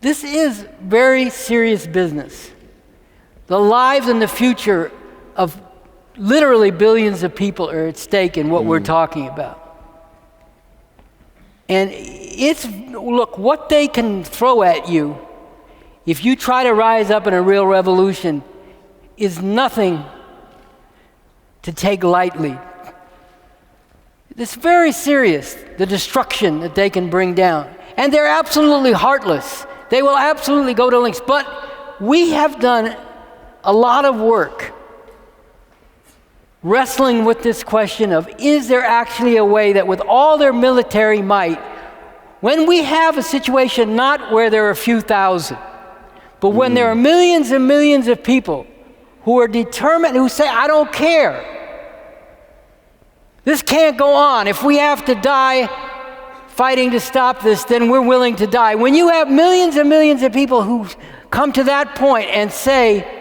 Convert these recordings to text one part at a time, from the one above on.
This is very serious business. The lives and the future of literally billions of people are at stake in what we're talking about. And look, what they can throw at you if you try to rise up in a real revolution is nothing to take lightly. It's very serious, the destruction that they can bring down. And they're absolutely heartless. They will absolutely go to lengths. But we have done a lot of work wrestling with this question of, is there actually a way that with all their military might, when we have a situation not where there are a few thousand, but when there are millions and millions of people who are determined, who say, I don't care. This can't go on. If we have to die fighting to stop this, then we're willing to die. When you have millions and millions of people who come to that point and say,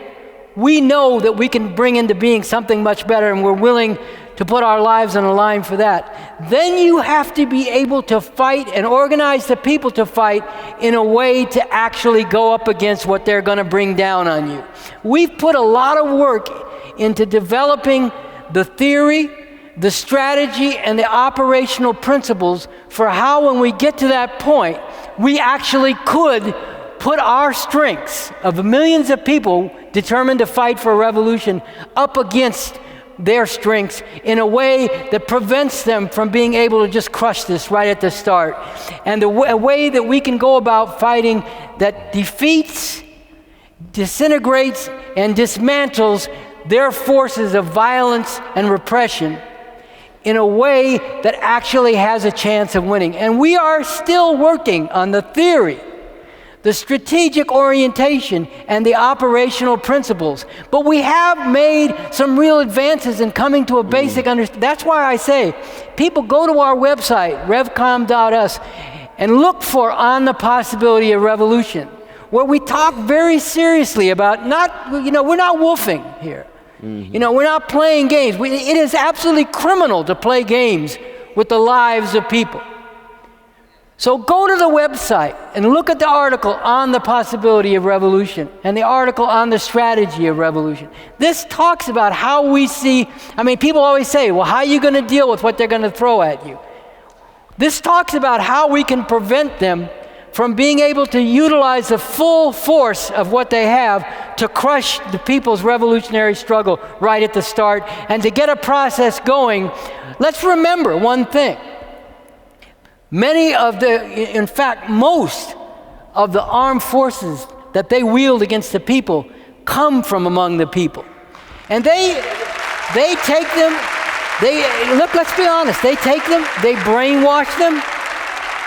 we know that we can bring into being something much better and we're willing to put our lives on the line for that, then you have to be able to fight and organize the people to fight in a way to actually go up against what they're going to bring down on you. We've put a lot of work into developing the theory, the strategy, and the operational principles for how, when we get to that point, we actually could put our strengths of millions of people determined to fight for a revolution up against their strengths in a way that prevents them from being able to just crush this right at the start. And a way that we can go about fighting that defeats, disintegrates, and dismantles their forces of violence and repression in a way that actually has a chance of winning. And we are still working on the theory, the strategic orientation, and the operational principles. But we have made some real advances in coming to a basic understanding. That's why I say, people go to our website, revcom.us, and look for On the Possibility of Revolution, where we talk very seriously about we're not woofing here. We're not playing games. It is absolutely criminal to play games with the lives of people. So go to the website and look at the article on the possibility of revolution and the article on the strategy of revolution. This talks about how we see, people always say, well, how are you going to deal with what they're going to throw at you? This talks about how we can prevent them from being able to utilize the full force of what they have to crush the people's revolutionary struggle right at the start and to get a process going. Let's remember one thing. In fact, most of the armed forces that they wield against the people come from among the people. And they take them, let's be honest, they take them, they brainwash them,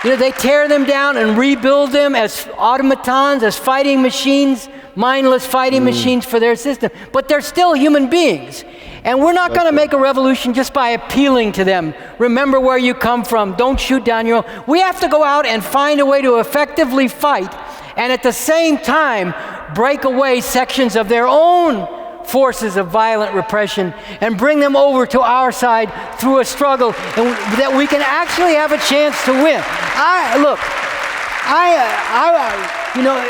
they tear them down and rebuild them as automatons, as fighting machines, mindless fighting machines for their system. But they're still human beings. And we're not going to make a revolution just by appealing to them. Remember where you come from. Don't shoot down your own. We have to go out and find a way to effectively fight and at the same time break away sections of their own forces of violent repression and bring them over to our side through a struggle that we can actually have a chance to win.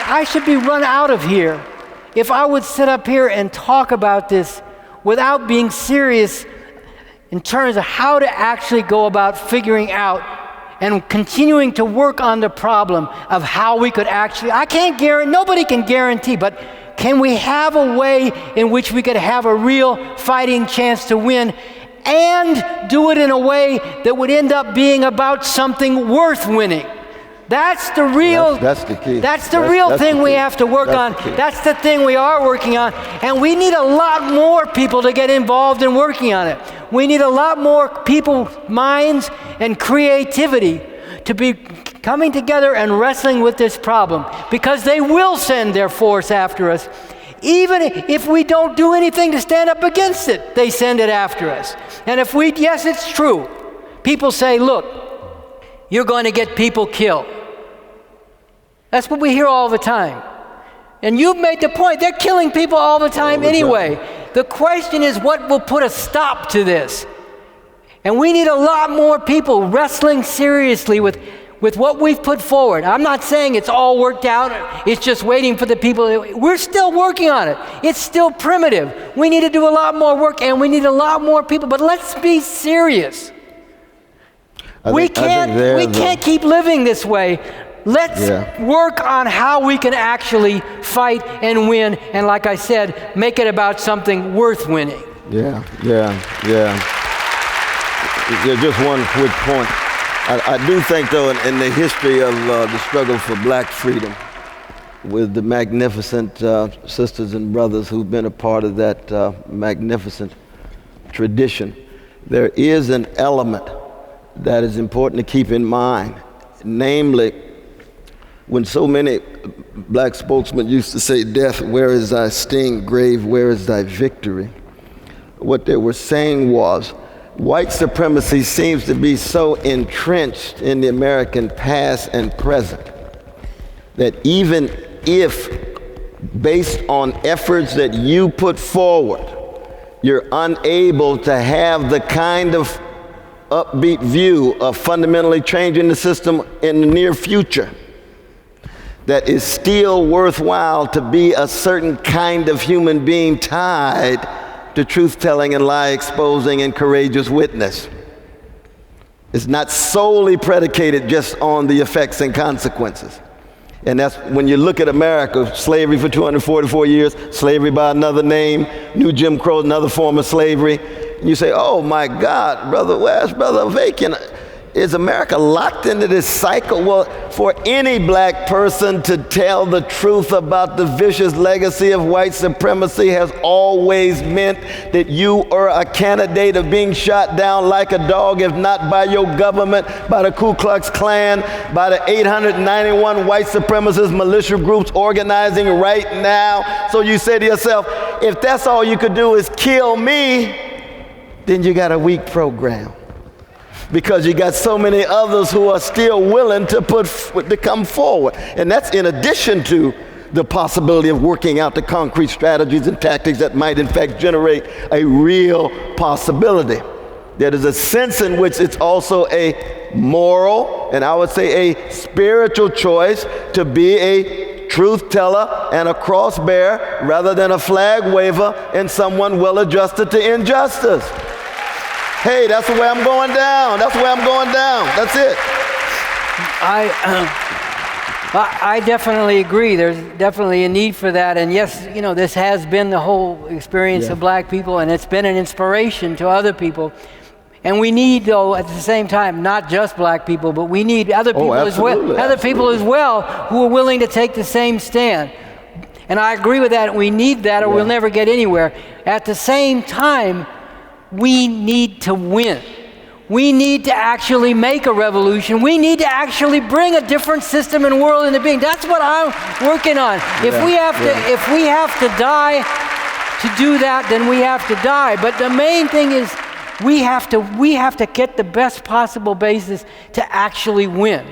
I should be run out of here if I would sit up here and talk about this without being serious in terms of how to actually go about figuring out and continuing to work on the problem of how we could actually, nobody can guarantee, but can we have a way in which we could have a real fighting chance to win and do it in a way that would end up being about something worth winning? That's the real, that's the key. That's the real thing we have to work on. That's the thing we are working on. And we need a lot more people to get involved in working on it. We need a lot more people, minds, and creativity to be coming together and wrestling with this problem, because they will send their force after us. Even if we don't do anything to stand up against it, they send it after us. And yes, it's true. People say, look, you're going to get people killed. That's what we hear all the time. And you've made the point, they're killing people all the time anyway. The question is, what will put a stop to this? And we need a lot more people wrestling seriously with with what we've put forward. I'm not saying it's all worked out. It's just waiting for the people. We're still working on it. It's still primitive. We need to do a lot more work, and we need a lot more people. But let's be serious. We can't keep living this way. Let's work on how we can actually fight and win, and like I said, make it about something worth winning. Yeah. Just one quick point. I do think, though, in the history of the struggle for black freedom, with the magnificent sisters and brothers who've been a part of that magnificent tradition, there is an element that is important to keep in mind. Namely, when so many black spokesmen used to say, "Death, where is thy sting? Grave, where is thy victory?" What they were saying was, white supremacy seems to be so entrenched in the American past and present that even if, based on efforts that you put forward, you're unable to have the kind of upbeat view of fundamentally changing the system in the near future, that is still worthwhile to be a certain kind of human being tied to truth-telling and lie-exposing and courageous witness. It's not solely predicated just on the effects and consequences. And that's when you look at America, slavery for 244 years, slavery by another name, new Jim Crow, another form of slavery. And you say, oh my God, Brother West, Brother Avakian, is America locked into this cycle? Well, for any black person to tell the truth about the vicious legacy of white supremacy has always meant that you are a candidate of being shot down like a dog, if not by your government, by the Ku Klux Klan, by the 891 white supremacist militia groups organizing right now. So you say to yourself, if that's all you could do is kill me, then you got a weak program. Because you got so many others who are still willing to come forward. And that's in addition to the possibility of working out the concrete strategies and tactics that might in fact generate a real possibility. There is a sense in which it's also a moral, and I would say a spiritual choice to be a truth teller and a cross bearer rather than a flag waver and someone well adjusted to injustice. Hey, that's the way I'm going down. That's the way I'm going down. That's it. I definitely agree. There's definitely a need for that. And yes, you know, this has been the whole experience of black people, and it's been an inspiration to other people. And we need, though, at the same time, not just black people, but we need other people as well. Other people as well who are willing to take the same stand. And I agree with that. We need that, or we'll never get anywhere. At the same time, we need to win. We need to actually make a revolution. We need to actually bring a different system and world into being. That's what I'm working on. If we have to die to do that, then we have to die. But the main thing is we have to get the best possible basis to actually win.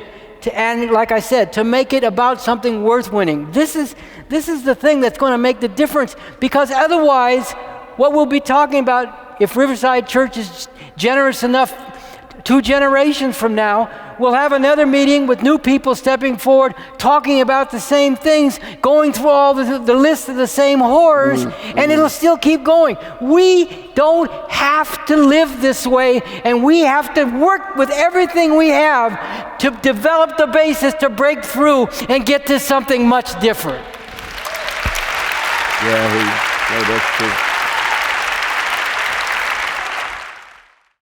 And like I said, to make it about something worth winning. This is the thing that's going to make the difference, because otherwise, what we'll be talking about, if Riverside Church is generous enough, 2 generations from now, we'll have another meeting with new people stepping forward, talking about the same things, going through all the list of the same horrors, and it'll still keep going. We don't have to live this way, and we have to work with everything we have to develop the basis to break through and get to something much different. Yeah, that's true.